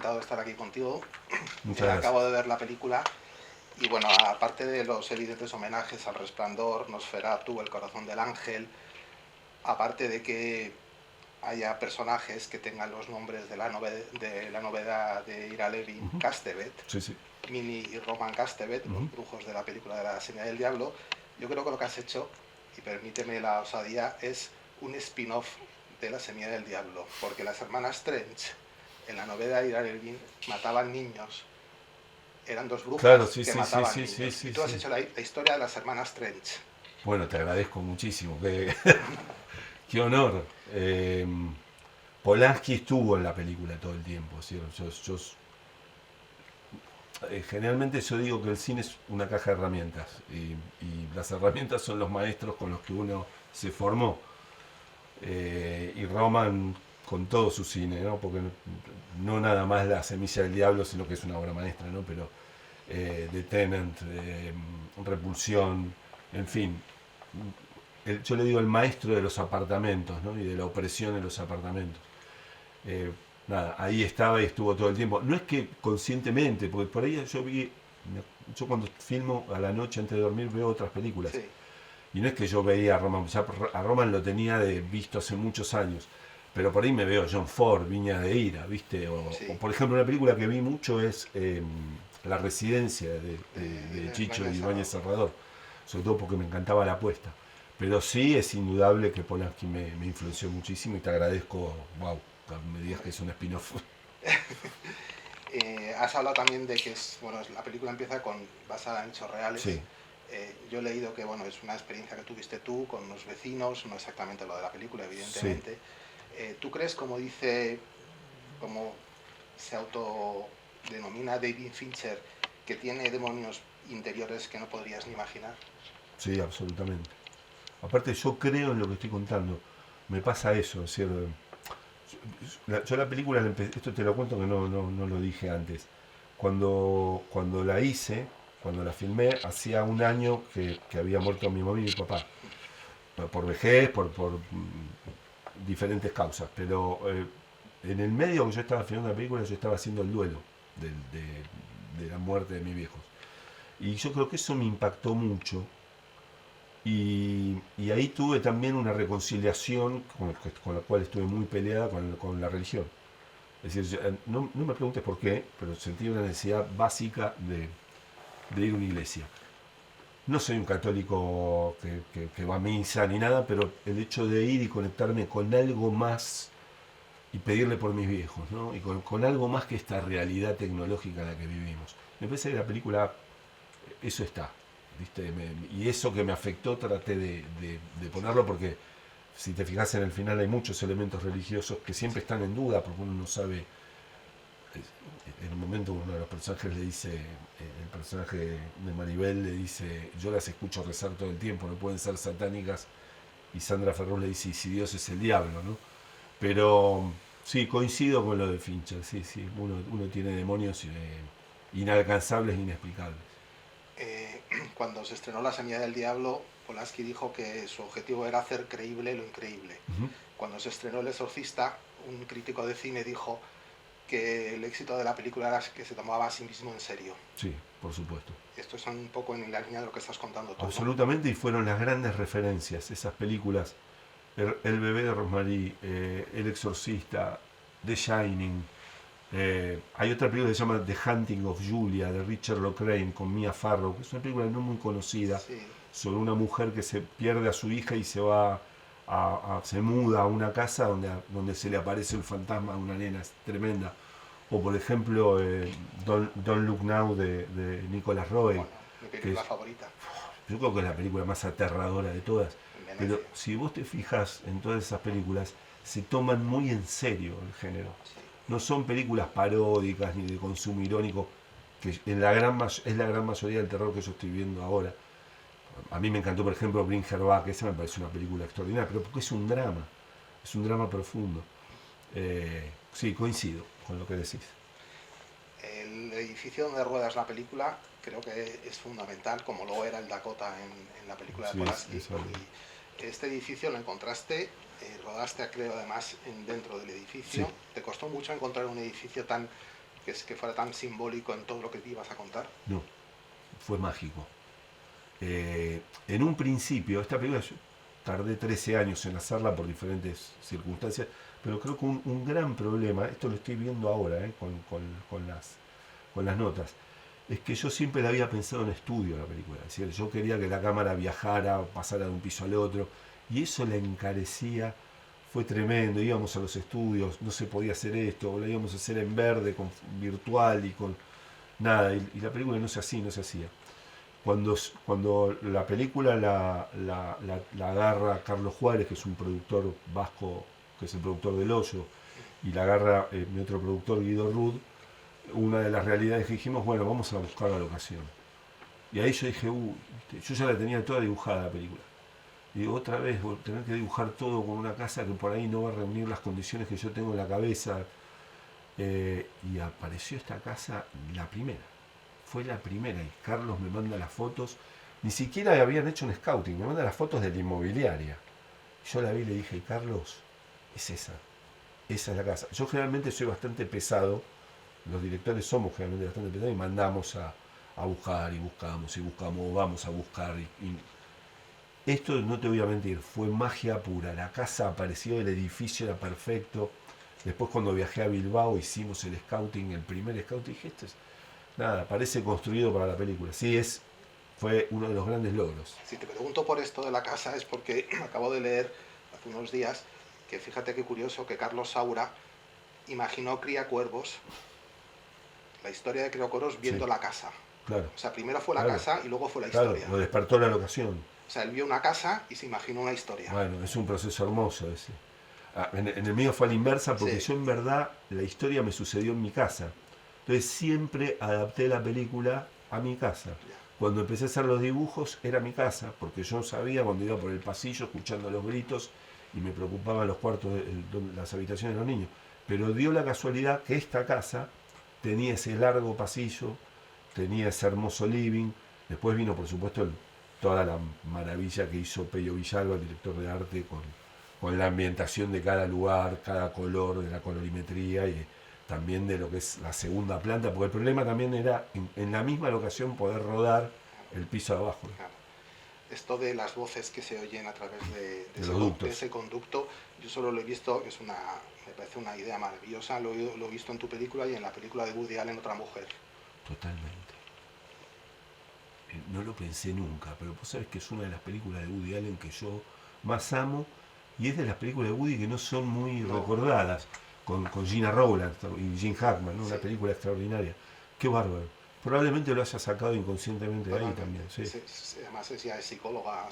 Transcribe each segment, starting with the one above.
encantado de estar aquí contigo. Muchas gracias. Acabo de ver la película y bueno, aparte de los evidentes homenajes al Resplandor, Nosferatu, El corazón del ángel, aparte de que haya personajes que tengan los nombres de la novedad de Ira Levin, Castevet, Sí, sí. Mini y Roman Castevet, los brujos de la película de La señal del diablo, yo creo que lo que has hecho, y permíteme la osadía, es un spin-off de La señal del diablo, porque las hermanas Strange en la novela de Ira Levin mataban niños, eran dos brujas Claro, sí, que sí, sí, mataban sí, niños, sí, y sí, tú has sí. hecho la historia de las hermanas Strange. Bueno, te agradezco muchísimo. Qué honor. Polanski estuvo en la película todo el tiempo, ¿cierto? Generalmente yo digo que el cine es una caja de herramientas y las herramientas son los maestros con los que uno se formó. Y Roman con todo su cine, ¿no? Porque no nada más La semilla del diablo, sino que es una obra maestra, ¿no? Pero de Tenant, Repulsión, en fin. Yo le digo el maestro de los apartamentos, ¿no? Y de la opresión en los apartamentos. Eh, Nada, ahí estaba y estuvo todo el tiempo. No es que conscientemente, porque por ahí yo cuando filmo a la noche antes de dormir veo otras películas. Sí. Y no es que yo veía a Roman, ya a Roman lo tenía visto hace muchos años. Pero por ahí me veo John Ford, Viña de Ira, ¿viste? O por ejemplo, una película que vi mucho es La Residencia de Chicho y Ibáñez Serrador. Sobre todo porque me encantaba la apuesta. Pero sí es indudable que Polanski me influenció muchísimo y te agradezco, wow, que me digas que es un spin-off. Has hablado también de que la película empieza basada en hechos reales. Sí. Yo he leído que es una experiencia que tuviste tú con unos vecinos, no exactamente lo de la película, evidentemente. Sí. ¿Tú crees, como se autodenomina David Fincher, que tiene demonios interiores que no podrías ni imaginar? Sí, absolutamente. Aparte yo creo en lo que estoy contando. Me pasa eso, ¿cierto? Yo la película, esto te lo cuento que no lo dije antes. Cuando la hice, cuando la filmé, hacía un año que había muerto mi mamá y mi papá. Por vejez, por diferentes causas. Pero en el medio que yo estaba filmando la película, yo estaba haciendo el duelo de la muerte de mis viejos. Y yo creo que eso me impactó mucho. Y ahí tuve también una reconciliación con la cual estuve muy peleada con la religión. Es decir, no me preguntes por qué, pero sentí una necesidad básica de ir a una iglesia. No soy un católico que va a misa ni nada, pero el hecho de ir y conectarme con algo más y pedirle por mis viejos, ¿no? Y con algo más que esta realidad tecnológica en la que vivimos. Me parece que la película, eso está. ¿Viste? Y eso que me afectó traté de ponerlo porque si te fijas en el final hay muchos elementos religiosos que siempre están en duda porque uno no sabe. En un momento uno de los personajes le dice, el personaje de Maribel le dice, yo las escucho rezar todo el tiempo, no pueden ser satánicas, y Sandra Ferrus le dice, y si Dios es el diablo, ¿no? Pero sí, coincido con lo de Fincher, sí, uno tiene demonios inalcanzables e inexplicables. Cuando se estrenó La semilla del diablo, Polanski dijo que su objetivo era hacer creíble lo increíble. Cuando se estrenó El exorcista, un crítico de cine dijo que el éxito de la película era que se tomaba a sí mismo en serio. Sí, por supuesto. Esto es un poco en la línea de lo que estás contando tú, absolutamente, ¿no? Y fueron las grandes referencias, esas películas. El bebé de Rosemary, El exorcista, The Shining. Hay otra película que se llama The Hunting of Julia, de Richard Lockrane, con Mia Farrow, que es una película no muy conocida, sí, sobre una mujer que se pierde a su hija y se va se muda a una casa donde se le aparece el fantasma de una nena, es tremenda. O por ejemplo Don't Look Now de Nicolas Roeg. Bueno, mi película favorita. Yo creo que es la película más aterradora de todas. Pero si vos te fijas en todas esas películas, se toman muy en serio el género. Sí. No son películas paródicas ni de consumo irónico, que es la gran mayoría del terror que yo estoy viendo ahora. A mí me encantó, por ejemplo, Bring Her Back, esa me parece una película extraordinaria, pero porque es un drama profundo. Sí, coincido con lo que decís. El edificio donde ruedas la película creo que es fundamental, como lo era el Dakota en la película de Polanski. Y este edificio lo encontraste, rodaste creo además dentro del edificio. Sí. ¿Te costó mucho encontrar un edificio tan que fuera tan simbólico en todo lo que te ibas a contar? No, fue mágico. En un principio, esta película yo tardé 13 años en hacerla por diferentes circunstancias, pero creo que un gran problema, esto lo estoy viendo ahora con las notas, es que yo siempre la había pensado en estudio la película. Es decir, yo quería que la cámara viajara, pasara de un piso al otro, y eso la encarecía. Fue tremendo, íbamos a los estudios, no se podía hacer esto, lo íbamos a hacer en verde, con virtual y con nada, y la película no se hacía, no se hacía. Cuando la película la agarra Carlos Juárez, que es un productor vasco, que es el productor del Hoyo, y la agarra mi otro productor Guido Rud, una de las realidades que dijimos, bueno, vamos a buscar la locación. Y ahí yo dije, yo ya la tenía toda dibujada la película. Y digo, otra vez, tener que dibujar todo con una casa que por ahí no va a reunir las condiciones que yo tengo en la cabeza. Y apareció esta casa, la primera. Fue la primera. Y Carlos me manda las fotos. Ni siquiera habían hecho un scouting. Me manda las fotos de la inmobiliaria. Yo la vi y le dije, Carlos, es esa. Esa es la casa. Yo generalmente soy bastante pesado. Los directores somos generalmente bastante pesados y mandamos a buscar y buscamos, vamos a buscar. Esto no te voy a mentir, fue magia pura. La casa apareció, el edificio era perfecto. Después cuando viajé a Bilbao hicimos el scouting, el primer scouting, dije, esto es nada, parece construido para la película. Sí, fue uno de los grandes logros. Si te pregunto por esto de la casa es porque acabo de leer hace unos días que fíjate qué curioso que Carlos Saura imaginó Criacuervos, la historia de Criacuervos viendo la casa. Claro. O sea, primero fue la casa y luego fue la claro, historia. Lo despertó la locación. O sea, él vio una casa y se imaginó una historia. Bueno, es un proceso hermoso ese. En el mío fue a la inversa porque yo en verdad la historia me sucedió en mi casa. Entonces siempre adapté la película a mi casa. Cuando empecé a hacer los dibujos era mi casa, porque yo sabía cuando iba por el pasillo escuchando los gritos y me preocupaban los cuartos, las habitaciones de los niños. Pero dio la casualidad que esta casa tenía ese largo pasillo, tenía ese hermoso living. Después vino, por supuesto, toda la maravilla que hizo Pello Villalba, el director de arte, con la ambientación de cada lugar, cada color, de la colorimetría y también de lo que es la segunda planta, porque el problema también era en la misma locación poder rodar el piso de abajo. Claro. Esto de las voces que se oyen a través de ese conducto, yo solo lo he visto, me parece una idea maravillosa, lo he visto en tu película y en la película de Woody Allen, Otra Mujer. Totalmente. No lo pensé nunca, pero vos sabés que es una de las películas de Woody Allen que yo más amo y es de las películas de Woody que no son muy recordadas, con Gina Rowland y Gene Hackman, ¿no? Una película extraordinaria. Qué bárbaro. Probablemente lo haya sacado inconscientemente de ahí también. Sí. Además ella es psicóloga.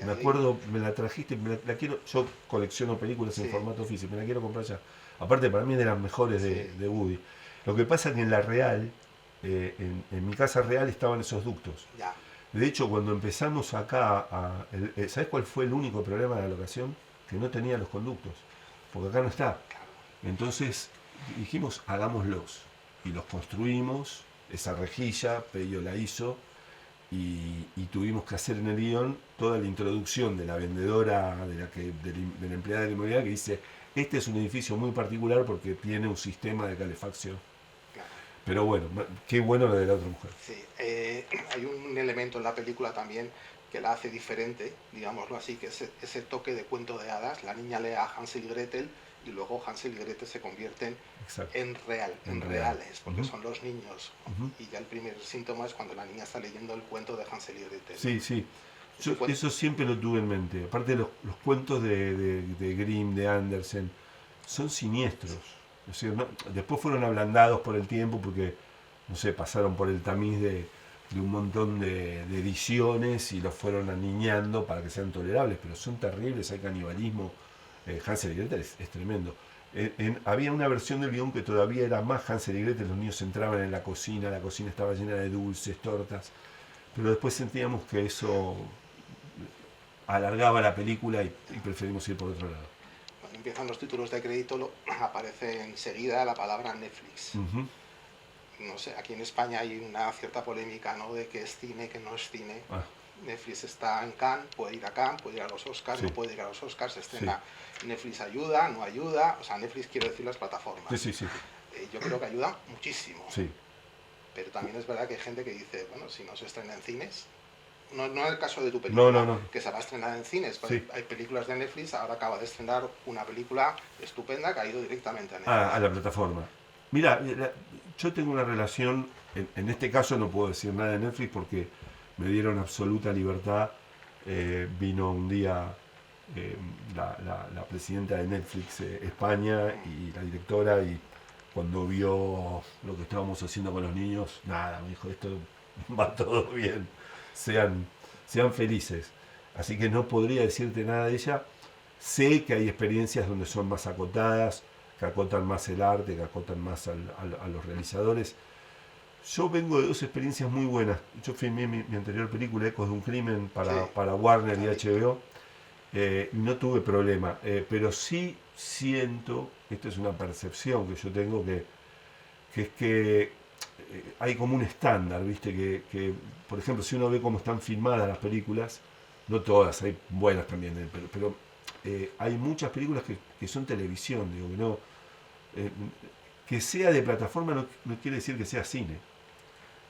Me acuerdo, me la trajiste, la quiero, yo colecciono películas en formato físico, me la quiero comprar ya. Aparte para mí es de las mejores de Woody. Lo que pasa es que en la real, en mi casa real estaban esos ductos. Ya. De hecho, cuando empezamos acá, ¿sabes cuál fue el único problema de la locación? Que no tenía los conductos, porque acá no está. Entonces dijimos, hagámoslos. Y los construimos, esa rejilla, Pello la hizo, y tuvimos que hacer en el guión toda la introducción de la vendedora, de la empleada de la inmobiliaria, que dice, este es un edificio muy particular porque tiene un sistema de calefacción. Pero bueno, qué bueno lo de la otra mujer. Sí, hay un elemento en la película también que la hace diferente, digámoslo así, que es ese toque de cuento de hadas. La niña lee a Hansel y Gretel y luego Hansel y Gretel se convierten en reales, porque son los niños. Y ya el primer síntoma es cuando la niña está leyendo el cuento de Hansel y Gretel. Sí, sí. Eso siempre lo tuve en mente. Aparte los cuentos de Grimm, de Andersen, son siniestros. Es decir, después fueron ablandados por el tiempo porque, no sé, pasaron por el tamiz de un montón de ediciones y los fueron aniñando para que sean tolerables, pero son terribles, hay canibalismo. Hansel y Gretel es tremendo. Había una versión del guión que todavía era más Hansel y Gretel, los niños entraban en la cocina estaba llena de dulces, tortas, pero después sentíamos que eso alargaba la película y preferimos ir por otro lado. Cuando empiezan los títulos de crédito aparece enseguida la palabra Netflix. No sé, aquí en España hay una cierta polémica, ¿no?, de que es cine, que no es cine. Netflix está en Cannes, puede ir a Cannes, puede ir a los Oscars, no puede ir a los Oscars, estrena. Netflix ayuda, no ayuda, o sea, Netflix quiero decir las plataformas. Sí. yo creo que ayuda muchísimo. Sí. Pero también es verdad que hay gente que dice, bueno, si no se estrena en cines, no es el caso de tu No, película, no. que se va a estrenar en cines. Sí. Hay películas de Netflix, ahora acaba de estrenar una película estupenda que ha ido directamente a A la Netflix. plataforma. Mira, yo tengo una relación, en este caso no puedo decir nada de Netflix porque me dieron absoluta libertad. Vino un día la presidenta de Netflix España y la directora, y cuando vio lo que estábamos haciendo con los niños, nada, me dijo, esto va todo bien, sean, sean felices. Así que no podría decirte nada de ella. Sé que hay experiencias donde son más acotadas, que acotan más el arte, que acotan más a los realizadores. Yo vengo de dos experiencias muy buenas. Yo filmé mi anterior película, Ecos de un crimen, Sí, para Warner y la vi. HBO, y no tuve problema. Pero sí siento, esto es una percepción que yo tengo, que es que hay como un estándar, ¿viste? Por ejemplo, si uno ve cómo están filmadas las películas, no todas, hay buenas también, pero hay muchas películas que son televisión, digo, que no, eh, que sea de plataforma no quiere decir que sea cine.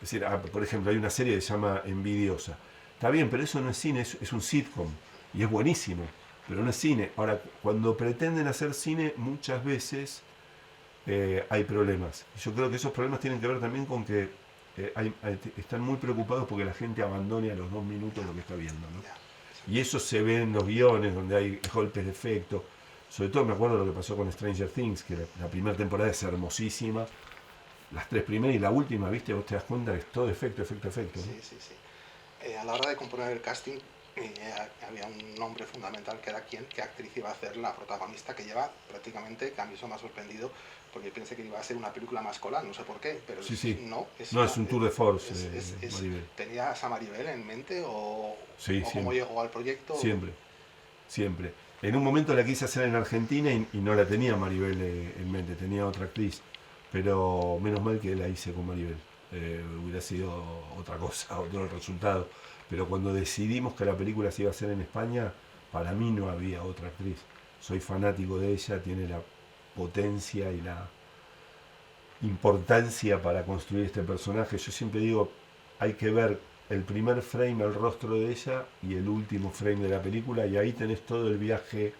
Es decir, por ejemplo, hay una serie que se llama Envidiosa. Está bien, pero eso no es cine, es un sitcom y es buenísimo, pero no es cine. Ahora, cuando pretenden hacer cine, muchas veces hay problemas. Yo creo que esos problemas tienen que ver también con que están muy preocupados porque la gente abandone a los 2 minutos lo que está viendo, ¿no? Ya, Y eso se ve en los guiones donde hay golpes de efecto. Sobre todo me acuerdo lo que pasó con Stranger Things, que la primera temporada es hermosísima. Las tres primeras y la última, ¿viste? Vos te das cuenta que es todo efecto, efecto, efecto, ¿no? sí, sí, sí. A la hora de componer el casting, había un nombre fundamental que era qué actriz iba a hacer la protagonista, que lleva prácticamente, que a mí eso me ha sorprendido, porque yo pensé que iba a ser una película más escolar, no sé por qué, pero Sí, sí. no. No, es un tour de force, Maribel. ¿Tenías a Maribel en mente Sí, o cómo siempre. llegó al proyecto? Siempre. Siempre. En un momento la quise hacer en Argentina y no la tenía Maribel en mente, tenía otra actriz. Pero menos mal que la hice con Maribel. Hubiera sido otra cosa, otro resultado. Pero cuando decidimos que la película se iba a hacer en España, para mí no había otra actriz. Soy fanático de ella, tiene la potencia y la importancia para construir este personaje. Yo siempre digo, hay que ver el primer frame, el rostro de ella, y el último frame de la película, y ahí tenés todo el viaje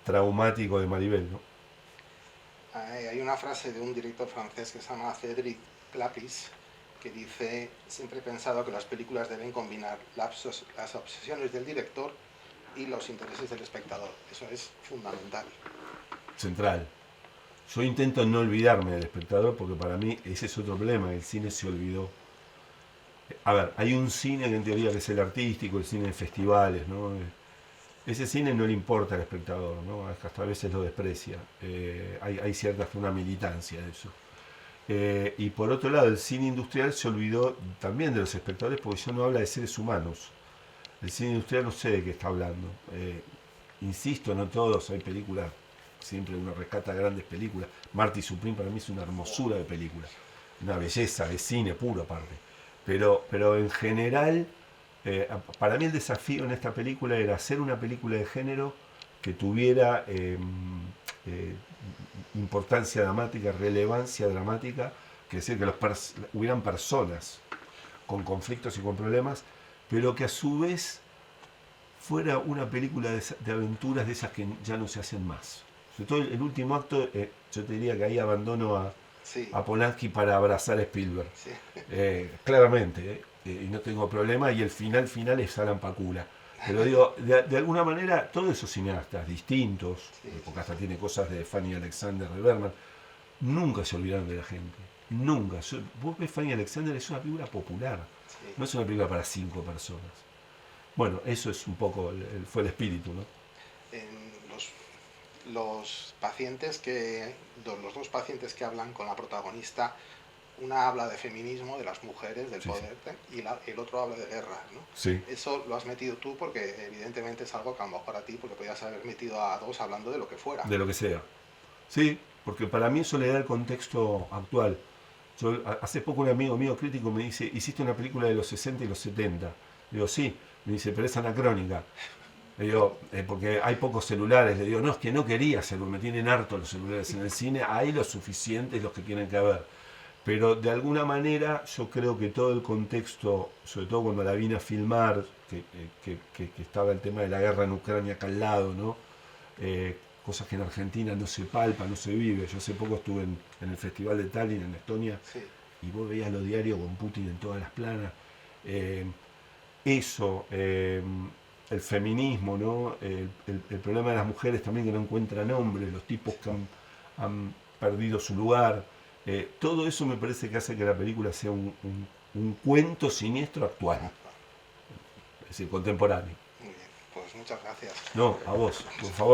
traumático de Maribel, ¿no? Hay una frase de un director francés que se llama Cédric Clapis, que dice: siempre he pensado que las películas deben combinar las obsesiones del director y los intereses del espectador. Eso es fundamental. Central. Yo intento no olvidarme del espectador porque para mí ese es otro problema, el cine se olvidó. A ver, hay un cine que en teoría que es el artístico, el cine de festivales, ¿no? Ese cine no le importa al espectador, ¿no? Hasta a veces lo desprecia. Hay cierta una militancia de eso. Y por otro lado, el cine industrial se olvidó también de los espectadores porque ya no habla de seres humanos. El cine industrial no sé de qué está hablando. Insisto, no todos, hay películas, siempre uno rescata grandes películas. Marty Supreme para mí es una hermosura de película, una belleza de cine puro aparte. Pero en general, para mí el desafío en esta película era hacer una película de género que tuviera eh, importancia dramática, relevancia dramática, que decir que hubieran personas con conflictos y con problemas, pero que a su vez fuera una película de aventuras de esas que ya no se hacen más. Sobre todo el último acto, yo te diría que ahí abandono Sí, a Polanski para abrazar a Spielberg. sí, Claramente, y no tengo problema, y el final es Alan Pakula. Pero digo, de alguna manera, todos esos cineastas distintos, sí, porque hasta tiene cosas de Fanny Alexander, de Berman, nunca se olvidaron de la gente. Nunca. Vos ves Fanny Alexander, es una película popular, sí. no es una película para 5 personas. Bueno, eso es un poco, fue el espíritu, ¿no? En los pacientes los dos pacientes que hablan con la protagonista, una habla de feminismo, de las mujeres, del Sí, sí. poder, y el otro habla de guerra, ¿no? Sí, Eso lo has metido tú porque evidentemente es algo que a lo mejor a ti, porque podías haber metido a dos hablando de lo que fuera. de lo que sea. Sí, porque para mí eso le da el contexto actual. Hace poco un amigo mío crítico me dice, hiciste una película de los 60 y los 70. Digo, sí. Me dice, pero es anacrónica. Le digo, porque hay pocos celulares. Le digo, no, es que no quería celular, me tienen harto los celulares en el cine. Hay los suficientes, los que tienen que haber. Pero de alguna manera yo creo que todo el contexto, sobre todo cuando la vine a filmar, que estaba el tema de la guerra en Ucrania acá al lado, ¿no? Cosas que en Argentina no se palpa, no se vive. Yo hace poco estuve en el Festival de Tallinn, en Estonia, Sí, y vos veías los diarios con Putin en todas las planas. El feminismo, ¿no? El problema de las mujeres también que no encuentran hombres, los tipos que han perdido su lugar. Todo eso me parece que hace que la película sea un cuento siniestro actual, actual. es decir, contemporáneo. Muy bien, pues muchas gracias. No, a vos, por favor.